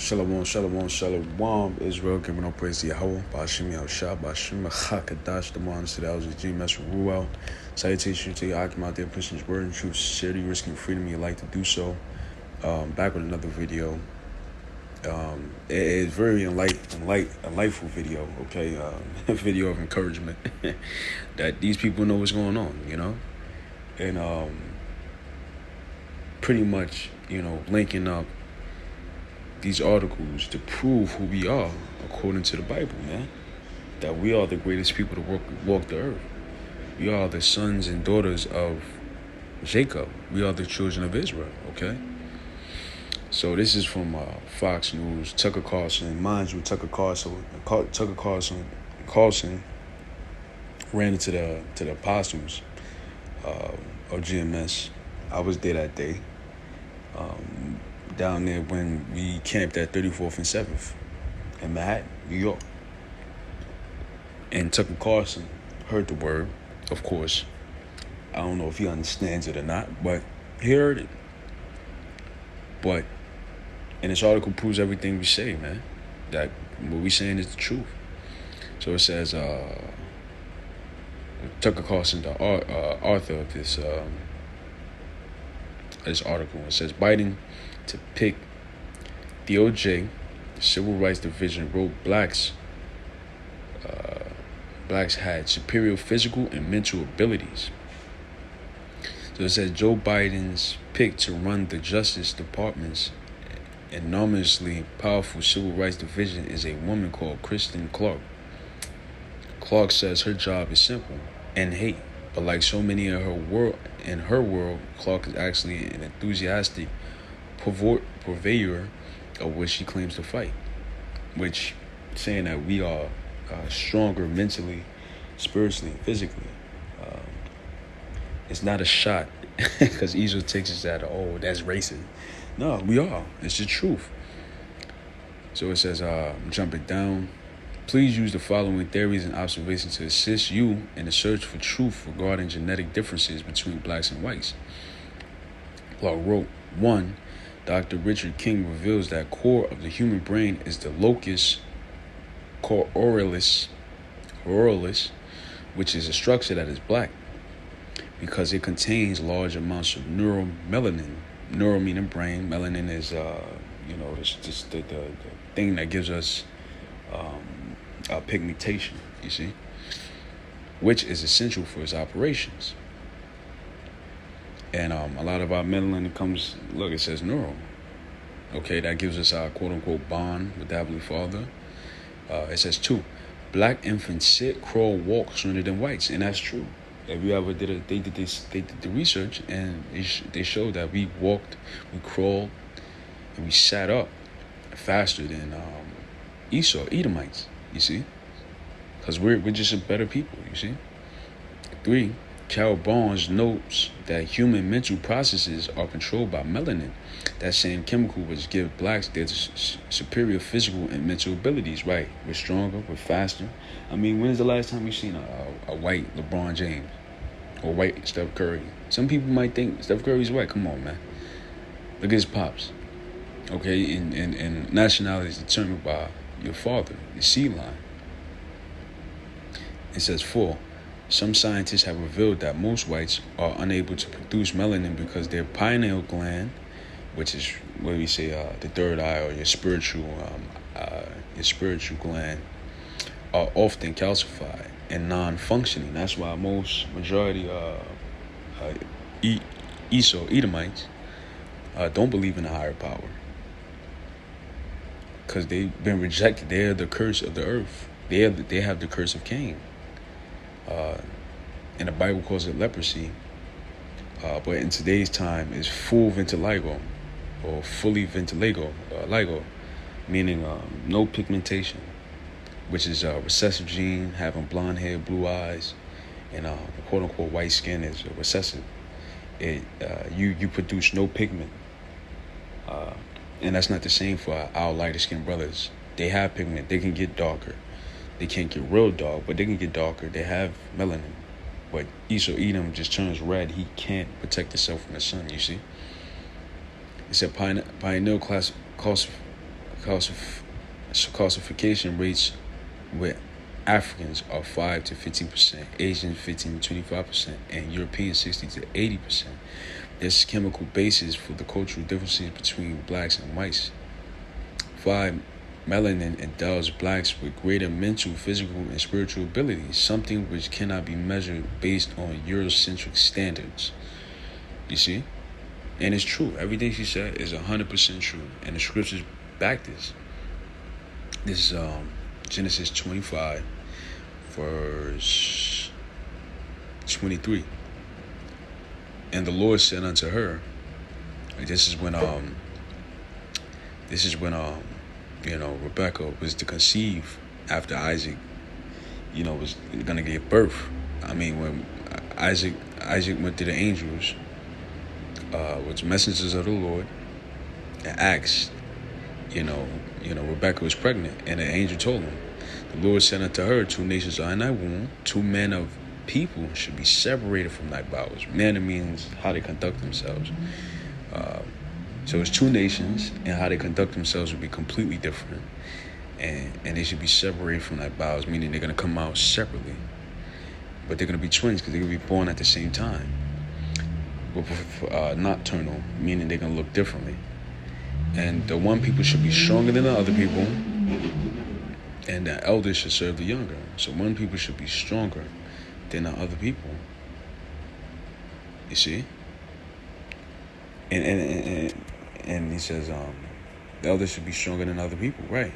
Shalom, shalom, shalom. Israel, giving all praise to Yahweh. Bashim Yahushua, Bashim Chakadash, the man said that was a GMS Ruel. Salutation to you, Akim out there, pushing his word and truth, sincerity, risking freedom. You like to do so. Back with another video. It is very enlightful video, okay? A video of encouragement that these people know what's going on, and pretty much, linking up these articles to prove who we are according to the Bible, man. That we are the greatest people to walk the earth. We are the sons and daughters of Jacob. We are the children of Israel, okay? So this is from Fox News, Tucker Carlson. Mind you, Tucker Carlson ran into the apostles of GMS. I was there that day. Down there when we camped at 34th and 7th in Manhattan, New York. And Tucker Carlson heard the word, of course. I don't know if he understands it or not, but he heard it. And this article proves everything we say, man. That what we saying is the truth. So it says, Tucker Carlson, the author of this article, it says, Biden to pick DOJ, Civil Rights Division, wrote blacks had superior physical and mental abilities. So it says Joe Biden's pick to run the Justice Department's enormously powerful Civil Rights Division is a woman called Kristen Clarke. Clarke says her job is simple and hate, but like so many in her world, Clarke is actually an enthusiastic purveyor of what she claims to fight, which saying that we are stronger mentally, spiritually, physically. It's not a shot because Israel takes us at, oh, that's racist. No, we are. It's the truth. So it says, jumping down, please use the following theories and observations to assist you in the search for truth regarding genetic differences between blacks and whites. Clarke wrote, 1. Dr. Richard King reveals that core of the human brain is the locus coeruleus, which is a structure that is black because it contains large amounts of neuromelanin. Neural meaning brain. Melanin is, the thing that gives us pigmentation, you see, which is essential for its operations. And a lot of our melanin comes, look, it says neural. Okay, that gives us our quote-unquote bond with the Heavenly Father. It says 2, black infants sit, crawl, walk sooner than whites, and that's true. If you ever they did the research, and they showed that we walked, we crawled, and we sat up faster than Edomites, you see, because we're just a better people, you see. 3, Carol Barnes notes that human mental processes are controlled by melanin, that same chemical which gives blacks their superior physical and mental abilities. Right, we're stronger, we're faster. I mean, when's the last time we've seen a white LeBron James or white Steph Curry? Some people might think Steph Curry's white. Come on, man. Look at his pops. Okay, and nationality is determined by your father, your seed line. It says 4. Some scientists have revealed that most whites are unable to produce melanin because their pineal gland, which is what we say the third eye or your spiritual gland, are often calcified and non-functioning. That's why majority Edomites don't believe in a higher power, because they've been rejected. They're the curse of the earth. They have the curse of Cain. And the Bible calls it leprosy. But in today's time, is full vitiligo or fully vitiligo, ligo, meaning no pigmentation, which is a recessive gene. Having blonde hair, blue eyes, and quote unquote white skin is recessive. You produce no pigment, and that's not the same for our lighter skinned brothers. They have pigment. They can get darker. They can't get real dark, but they can get darker. They have melanin. But Esau Edom just turns red. He can't protect himself from the sun, you see. It said pineal calcification rates with Africans are 5 to 15%, Asians 15 to 25%, and Europeans 60 to 80%. There's chemical basis for the cultural differences between blacks and whites. 5. Melanin endows blacks with greater mental, physical, and spiritual abilities, something which cannot be measured based on Eurocentric standards. You see? And it's true. Everything she said is 100% true. And the scriptures back this. This is Genesis 25, verse 23. And the Lord said unto her, this is when Rebecca was to conceive after Isaac, was gonna give birth. I mean, when Isaac went to the angels, which messengers of the Lord, and asked, Rebecca was pregnant, and the angel told him, the Lord said unto her, 2 nations are in thy womb, 2 men of people should be separated from thy bowels. Manner means how they conduct themselves. So it's 2 nations, and how they conduct themselves will be completely different, and they should be separated from thy bowels, meaning they're going to come out separately, but they're going to be twins because they're going to be born at the same time. But nocturnal, meaning they're going to look differently. And the one people should be stronger than the other people, and the elders should serve the younger. So one people should be stronger than the other people. You see? And he says, the elders should be stronger than other people, right?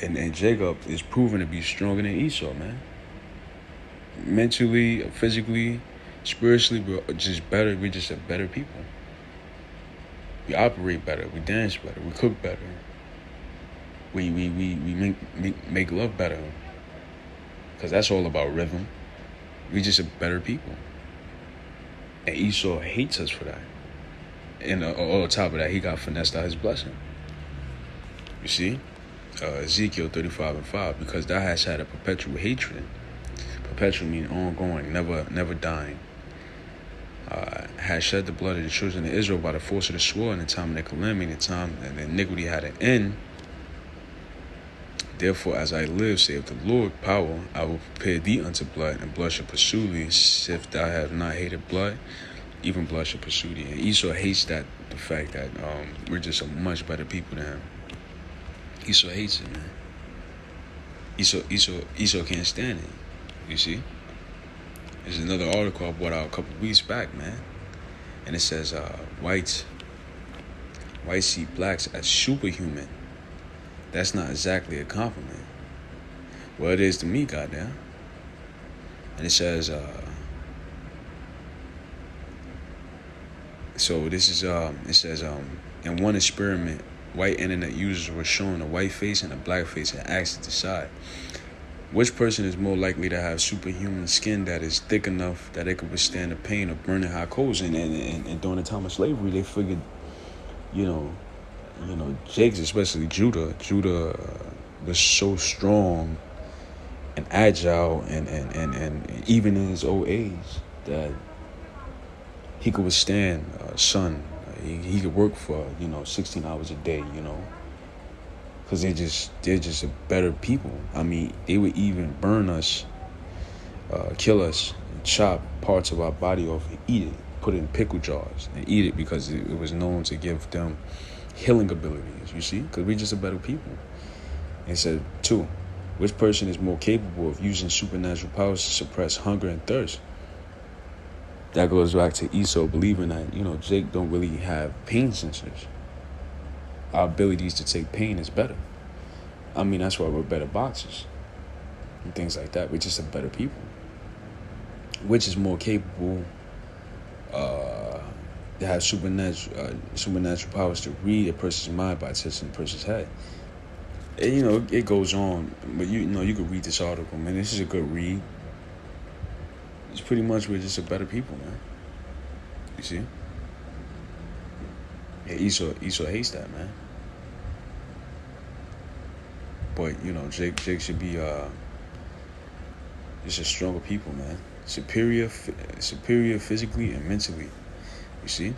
And Jacob is proven to be stronger than Esau, man. Mentally, physically, spiritually, we're just better. We're just a better people. We operate better. We dance better. We cook better. We make love better. Because that's all about rhythm. We just a better people. And Esau hates us for that. And on top of that, he got finessed out his blessing. You see? Ezekiel 35:5, because thou hast had a perpetual hatred. Perpetual means ongoing, never dying. Has shed the blood of the children of Israel by the force of the sword in the time of their calamity, in the time that the iniquity had an end. Therefore, as I live, saith the Lord, power, I will prepare thee unto blood, and blood shall pursue thee. If thou have not hated blood, even blood shall pursue thee. And Esau hates the fact that we're just a much better people than him. Esau hates it, man. Esau can't stand it. You see? There's another article I brought out a couple weeks back, man. And it says, whites see blacks as superhuman. That's not exactly a compliment. Well, it is to me, goddamn. And it says, so this is, it says, in one experiment, white internet users were shown a white face and a black face and asked to decide which person is more likely to have superhuman skin that is thick enough that they could withstand the pain of burning hot coals. And during the time of slavery, they figured, Jakes, especially Judah was so strong and agile and even in his old age that he could withstand sun. He could work for 16 hours a day, because they're just a better people. I mean, they would even burn us, kill us, and chop parts of our body off and eat it, put it in pickle jars and eat it because it was known to give them healing abilities, you see, because we're just a better people. And it said, 2, which person is more capable of using supernatural powers to suppress hunger and thirst? That goes back to Esau believing that, Jake don't really have pain sensors. Our abilities to take pain is better. I mean, that's why we're better boxers and things like that. We're just a better people. Which is more capable to have supernatural powers to read a person's mind by touching a person's head. And, it goes on, but you could read this article, man. This is a good read. It's pretty much we're just a better people, man. You see? Yeah, Esau hates that, man. But Jake should be just a stronger people, man. Superior physically and mentally. You see?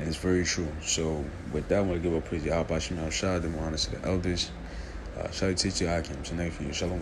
And it's very true. So with that, I want to give up praise to Yahweh Shem Shah, then honor to the elders. Shout out to Teacher Hakim. So next for you. Shalom.